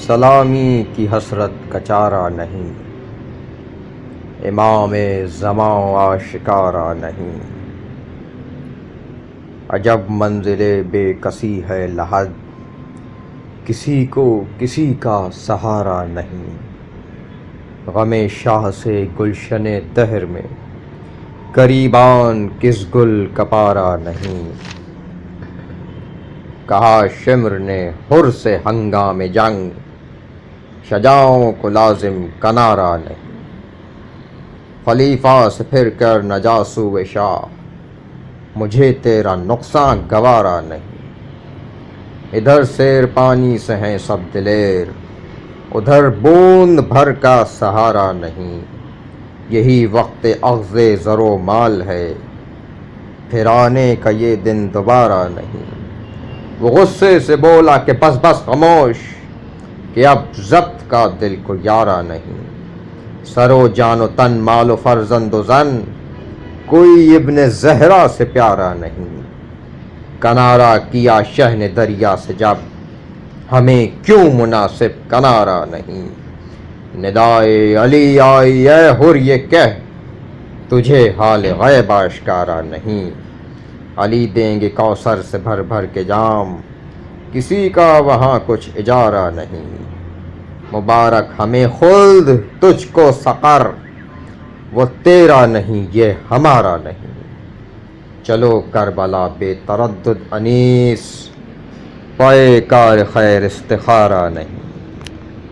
سلامی کی حسرت کا چارہ نہیں، امام زماں آشکارا نہیں۔ عجب منزل بے کسی ہے لحد، کسی کو کسی کا سہارا نہیں۔ غم شاہ سے گلشن دہر میں، گریبان کس گل کا پارا نہیں۔ کہا شمر نے حر سے ہنگام جنگ، شجاعوں کو لازم کنارہ نہیں۔ خلیفہ سے پھر کر نہ جا سوئے شاہ، مجھے تیرا نقصان گوارا نہیں۔ ادھر سیر پانی سے ہیں سب دلیر، ادھر بوند بھر کا سہارا نہیں۔ یہی وقت اخذ زر و مال ہے، پھر آنے کا یہ دن دوبارہ نہیں۔ وہ غصے سے بولا کہ بس بس خاموش، کہ اب ضبط کا دل کو یارا نہیں۔ سر و جان و تن، مال و فرزند و زن، کوئی ابن زہرا سے پیارا نہیں۔ کنارہ کیا شہ نے دریا سے جب، ہمیں کیوں مناسب کنارہ نہیں۔ ندائے علی آئی اے حر یہ کہہ، تجھے حال غیب آشکارا نہیں۔ علی دیں گے کوثر سے بھر بھر کے جام، کسی کا وہاں کچھ اجارہ نہیں۔ مبارک ہمیں خلد تجھ کو سقر، وہ تیرا نہیں یہ ہمارا نہیں۔ چلو کربلا بے تردد انیس، پائے کار خیر استخارہ نہیں۔